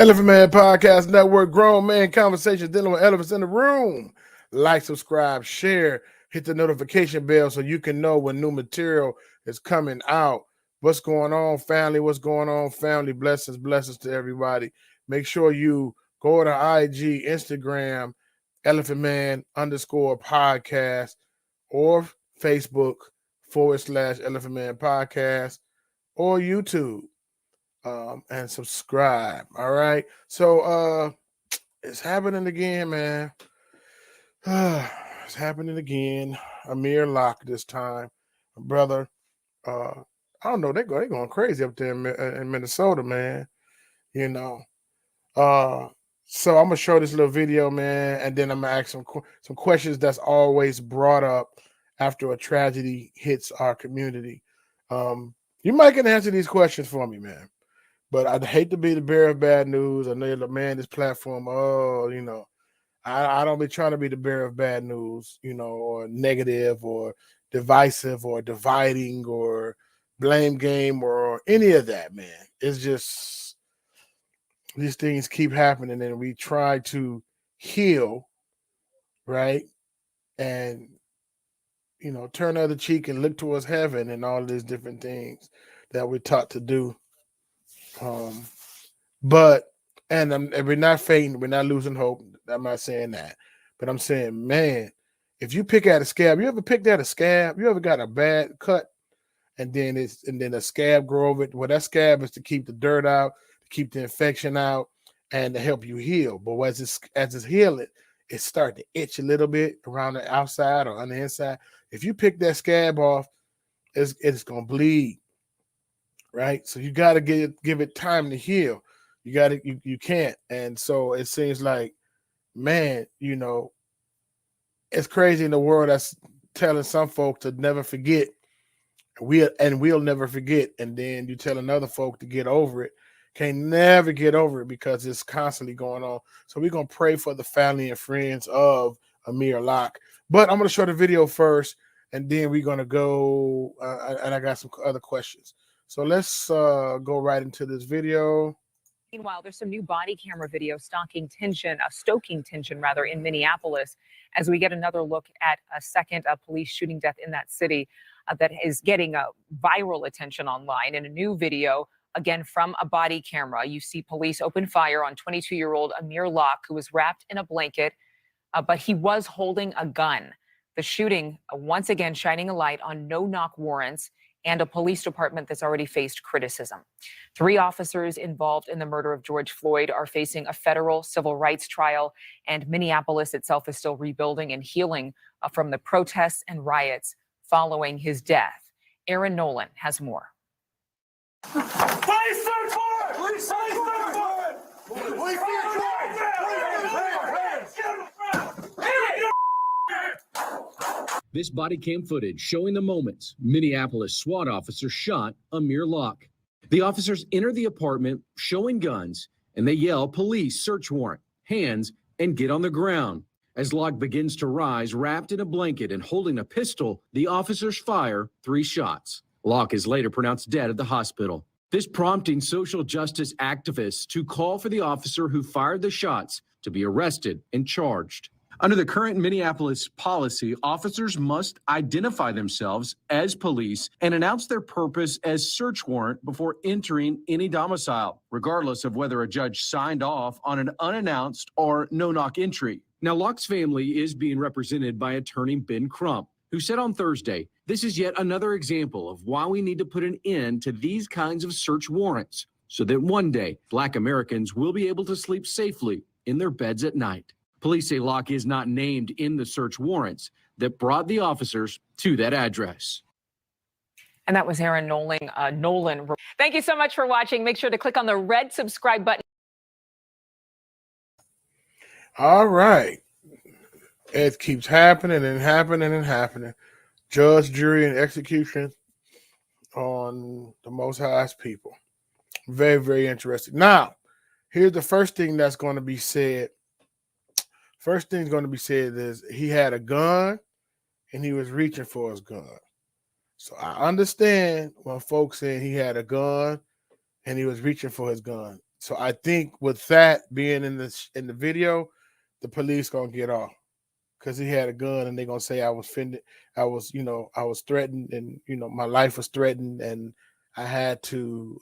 Elephant Man Podcast Network, grown man conversations dealing with elephants in the room. Like, subscribe, share, hit the notification bell so you can know when new material is coming out. What's going on, family? What's going on, family? Blessings to everybody. Make sure you go to IG, Instagram, Elephant Man _podcast, or Facebook /Elephant Man Podcast, or YouTube. And subscribe. All right. So it's happening again, man. It's happening again. Amir Locke this time. Brother. I don't know. They're going crazy up there in Minnesota, man. You know. So I'm gonna show this little video, man, and then I'm gonna ask some questions that's always brought up after a tragedy hits our community. You might can answer these questions for me, man. But I'd hate to be the bearer of bad news. I know, man, this platform, I don't be trying to be the bearer of bad news, or negative or divisive or dividing or blame game or any of that, man. It's just these things keep happening and we try to heal, right? And, turn the other cheek and look towards heaven and all these different things that we're taught to do. But we're not fainting, we're not losing hope. I'm not saying that, but I'm saying, man, if you pick at a scab, you ever picked at a scab? You ever got a bad cut, and then a scab grow over it? Well, that scab is to keep the dirt out, to keep the infection out, and to help you heal. But as it's healing, it start to itch a little bit around the outside or on the inside. If you pick that scab off, it's gonna bleed. Right, so you got to give it time to heal. You can't, and so it seems like, man, it's crazy in the world that's telling some folk to never forget. We'll never forget, and then you tell another folk to get over it. Can't never get over it because it's constantly going on. So we're gonna pray for the family and friends of Amir Locke. But I'm gonna show the video first, and then we're gonna go. And I got some other questions. So let's go right into this video. Meanwhile, there's some new body camera video stoking tension in Minneapolis, as we get another look at a second police shooting death in that city that is getting viral attention online. In a new video, again from a body camera, you see police open fire on 22-year-old Amir Locke, who was wrapped in a blanket, but he was holding a gun. The shooting once again shining a light on no-knock warrants and a police department that's already faced criticism. 3 officers involved in the murder of George Floyd are facing a federal civil rights trial, and Minneapolis itself is still rebuilding and healing from the protests and riots following his death. Aaron Nolan has more. Police search warrant! Police search warrant! Police search warrant! This body cam footage showing the moments Minneapolis SWAT officers shot Amir Locke. The officers enter the apartment showing guns, and they yell, "Police, search warrant, hands, and get on the ground." As Locke begins to rise, wrapped in a blanket and holding a pistol, the officers fire 3 shots. Locke is later pronounced dead at the hospital. This prompting social justice activists to call for the officer who fired the shots to be arrested and charged. Under the current Minneapolis policy, officers must identify themselves as police and announce their purpose as search warrant before entering any domicile, regardless of whether a judge signed off on an unannounced or no-knock entry. Now, Locke's family is being represented by attorney Ben Crump, who said on Thursday, "This is yet another example of why we need to put an end to these kinds of search warrants, so that one day Black Americans will be able to sleep safely in their beds at night." Police say Locke is not named in the search warrants that brought the officers to that address. And that was Aaron Nolan. Thank you so much for watching. Make sure to click on the red subscribe button. All right. It keeps happening and happening and happening. Judge, jury, and execution on the Most High's people. Very, very interesting. Now, here's the first thing that's going to be said. First thing going to be said is he had a gun and he was reaching for his gun. So I understand when folks say he had a gun and he was reaching for his gun. So I think with that being in the video, the police gonna get off because he had a gun, and they're gonna say I was offended, I was, I was threatened, and my life was threatened, and I had to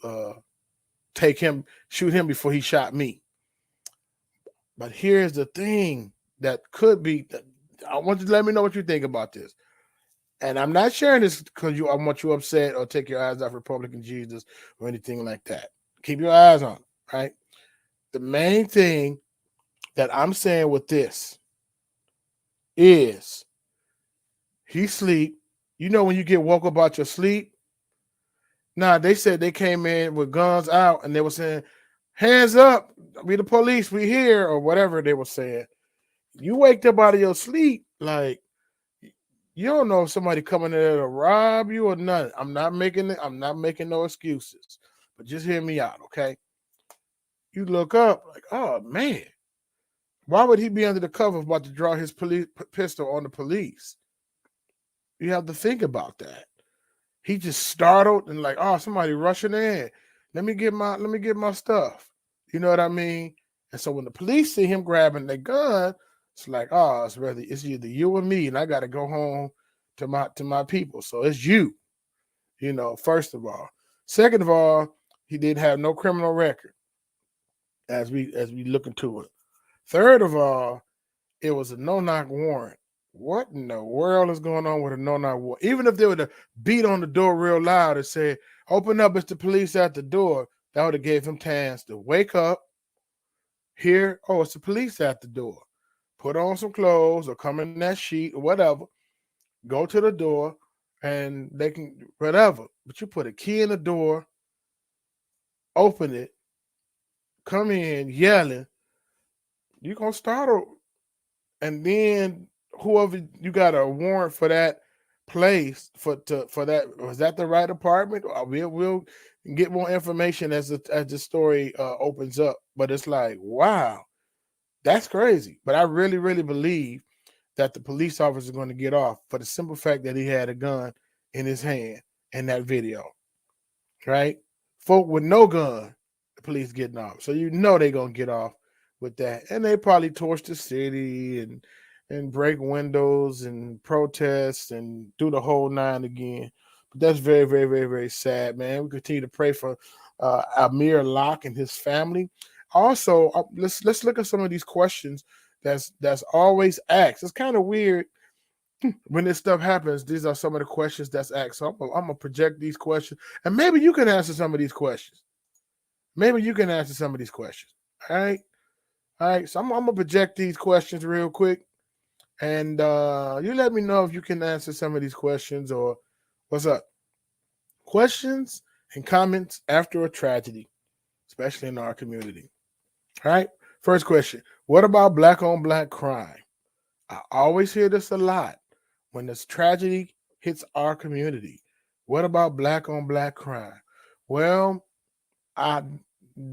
shoot him before he shot me. But here's the thing that could be. I want you to let me know what you think about this. And I'm not sharing this because I want you upset or take your eyes off Republican Jesus or anything like that. Keep your eyes on it, right? The main thing that I'm saying with this is he sleep. You know when you get woke up out your sleep? Nah, they said they came in with guns out and they were saying, hands up, we the police, we here, or whatever they were saying. You waked up out of your sleep, like you don't know if somebody coming there to rob you or nothing. I'm not making no excuses. But just hear me out, okay? You look up like, oh man, why would he be under the cover about to draw his pistol on the police? You have to think about that. He just startled and like, oh, somebody rushing in. Let me get my stuff. You know what I mean? And so when the police see him grabbing the gun, it's like, oh, it's either you or me, and I got to go home to my people. So it's you. First of all. Second of all, he didn't have no criminal record. As we look into it. Third of all, it was a no-knock warrant. What in the world is going on with a no-knock warrant? Even if they would have beat on the door real loud and said, open up, it's the police at the door, that would have gave him chance to wake up, hear, oh, it's the police at the door. Put on some clothes or come in that sheet or whatever, go to the door, and they can, whatever. But you put a key in the door, open it, come in yelling, you're going to startle. And then whoever you got a warrant for that place for that, was that the right apartment? We'll get more information as the story opens up. But it's like, wow, that's crazy. But I really, really believe that the police officer is going to get off for the simple fact that he had a gun in his hand in that video, right? Folk with no gun, the police getting off. So they're going to get off with that. And they probably torch the city and break windows and protest and do the whole nine again. But that's very, very, very, very sad, man. We continue to pray for Amir Locke and his family. Also, let's look at some of these questions that's always asked. It's kind of weird when this stuff happens. These are some of the questions that's asked. So I'm gonna project these questions, and maybe you can answer some of these questions. All right. So I'm gonna project these questions real quick, and you let me know if you can answer some of these questions or what's up. Questions and comments after a tragedy, especially in our community. All right. First question: what about black on black crime? I always hear this a lot when this tragedy hits our community. What about black on black crime? Well, I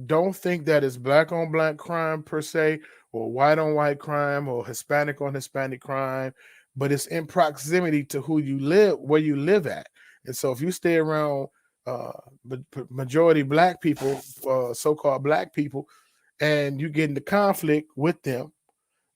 don't think that it's black on black crime per se, or white on white crime, or Hispanic on Hispanic crime, but it's in proximity to where you live at. And so if you stay around majority black people, so-called black people, and you get into conflict with them,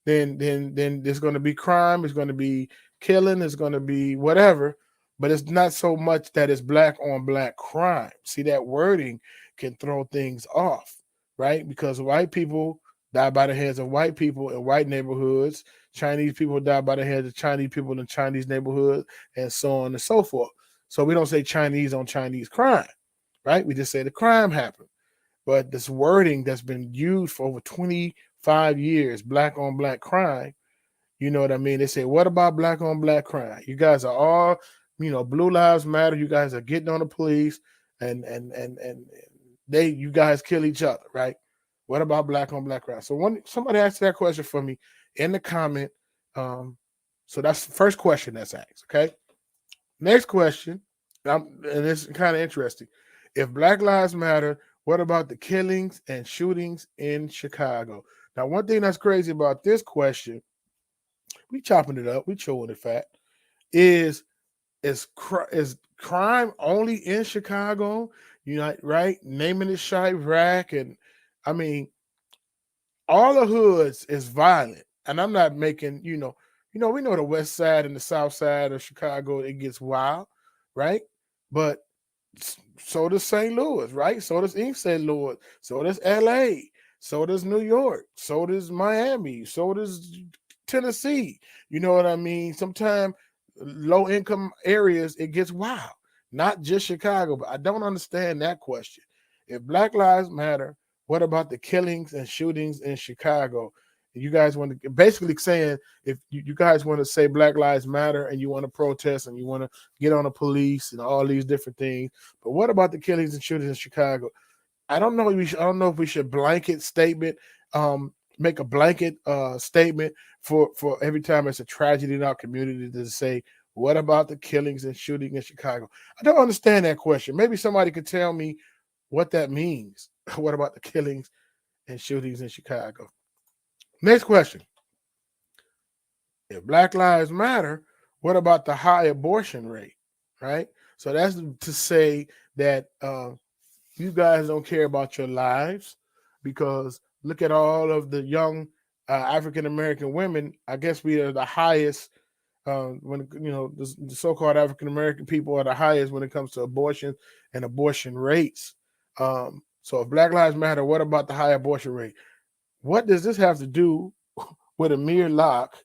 then there's going to be crime, there's going to be killing, there's going to be whatever, but it's not so much that it's black on black crime. See, that wording can throw things off, right? Because white people die by the hands of white people in white neighborhoods. Chinese people die by the hands of Chinese people in Chinese neighborhoods, and so on and so forth. So we don't say Chinese on Chinese crime, right? We just say the crime happened. But this wording that's been used for over 25 years, black on black crime, you know what I mean? They say, what about black on black crime? You guys are all, Blue Lives Matter. You guys are getting on the police and you guys kill each other, right? What about black on black crime? So when somebody asked that question for me in the comment, so that's the first question that's asked, okay? Next question, and it's kind of interesting. If Black Lives Matter, what about the killings and shootings in Chicago? Now, one thing that's crazy about this question, we chopping it up, we chewing it fat, is crime only in Chicago? Right? Naming it Chirac and I mean, all the hoods is violent, and I'm not making, we know the West Side and the South Side of Chicago, it gets wild, right? But so does St. Louis, right? So does East St. Louis, so does LA, so does New York, so does Miami, so does Tennessee. You know what I mean? Sometimes low income areas it gets wild, not just Chicago. But I don't understand that question. If Black Lives Matter, what about the killings and shootings in Chicago? You guys want to basically saying if you guys want to say Black Lives Matter and you want to protest and you want to get on the police and all these different things, but what about the killings and shootings in Chicago? I don't know. I don't know if we should blanket statement, make a blanket statement for every time it's a tragedy in our community to say, what about the killings and shooting in Chicago? I don't understand that question. Maybe somebody could tell me what that means. What about the killings and shootings in Chicago? Next question. If Black Lives Matter, what about the high abortion rate? Right? So that's to say that you guys don't care about your lives because look at all of the young African American women. I guess we are the highest when the so-called African American people are the highest when it comes to abortion and abortion rates. So if Black Lives Matter, what about the high abortion rate? What does this have to do with Amir Locke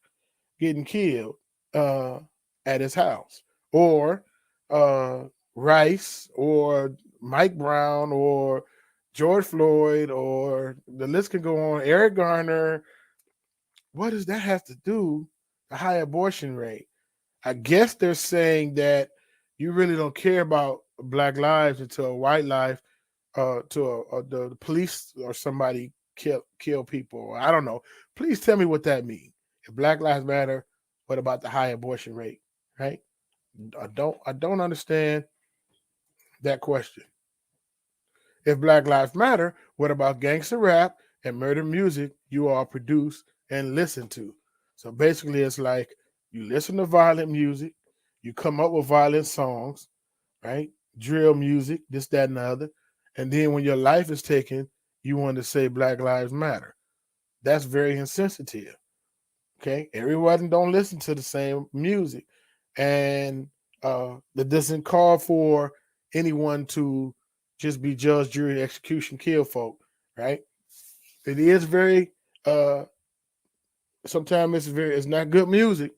getting killed at his house, or Rice, or Mike Brown, or George Floyd, or the list can go on, Eric Garner? What does that have to do? The high abortion rate? I guess they're saying that you really don't care about Black lives until a white life, the police or somebody kill people. I don't know. Please tell me what that means. If Black Lives Matter, what about the high abortion rate? Right? I don't understand that question. If Black Lives Matter, what about gangster rap and murder music you all produce and listen to? So basically, it's like you listen to violent music, you come up with violent songs, right? Drill music, this, that, and the other. And then when your life is taken, you want to say Black Lives Matter. That's very insensitive. Okay. Everyone don't listen to the same music. And that doesn't call for anyone to just be judge, jury, execution, kill folk, right? It is very sometimes it's not good music,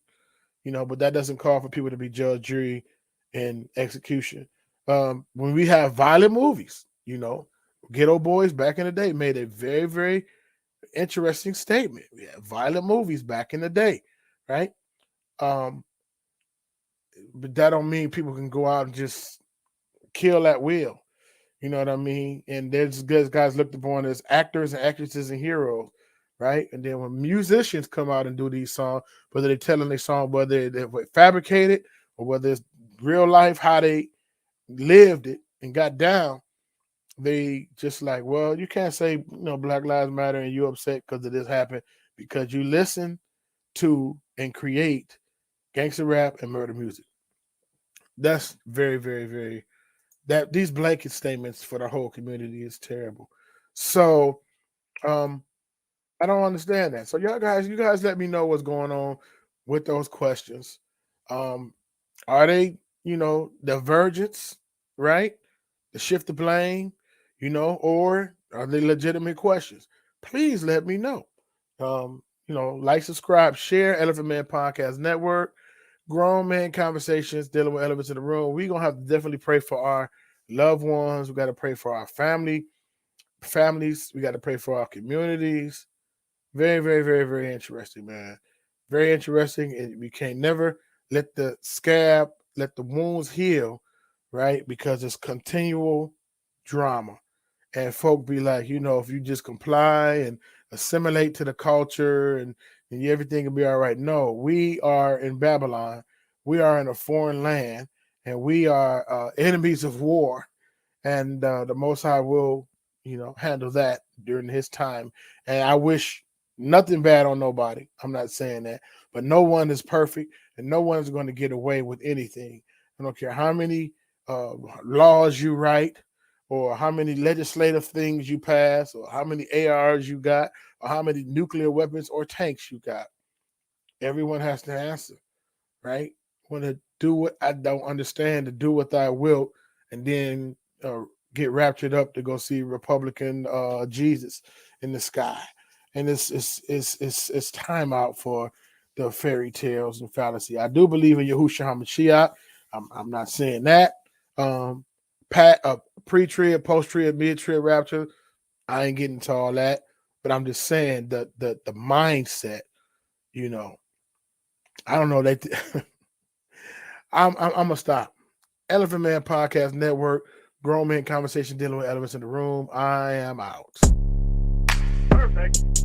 but that doesn't call for people to be judge, jury, and execution. When we have violent movies, Ghetto Boys back in the day made a very, very interesting statement. We had violent movies back in the day, right? But that don't mean people can go out and just kill at will. You know what I mean? And there's guys looked upon as actors and actresses and heroes, right? And then when musicians come out and do these songs, whether they're telling their song, whether they're fabricated or whether it's real life, how they lived it and got down, they just like, well, you can't say, Black Lives Matter and you upset because of this happened because you listen to and create gangster rap and murder music. That's very, very, very, that these blanket statements for the whole community is terrible. So I don't understand that. So you guys let me know what's going on with those questions. Are they, divergence, right? To shift the blame, or are they legitimate questions? Please let me know. Like, subscribe, share Elephant Man Podcast Network, Grown Man Conversations dealing with elephants in the room. We're gonna have to definitely pray for our loved ones. We got to pray for our families. We got to pray for our communities. Very, very, very, very interesting, man. Very interesting. And we can't never let the scab, let the wounds heal, right? Because it's continual drama. And folk be like, if you just comply and assimilate to the culture and everything will be all right. No, we are in Babylon. We are in a foreign land and we are enemies of war. And the Most High will, handle that during his time. And I wish nothing bad on nobody. I'm not saying that, but no one is perfect and no one is going to get away with anything. I don't care how many laws you write or how many legislative things you pass, or how many ARs you got, or how many nuclear weapons or tanks you got. Everyone has to answer, right? Want to do what I don't understand, to do what I will, and then get raptured up to go see Republican Jesus in the sky. And it's time out for the fairy tales and fallacy. I do believe in Yahushua HaMashiach. I'm not saying that. Pre-trib, post-trib, mid-trib rapture. I ain't getting into all that, but I'm just saying that the mindset, you know, I don't know that. I'm gonna stop. Elephant Man Podcast Network, grown men conversation dealing with elements in the room. I am out. Perfect.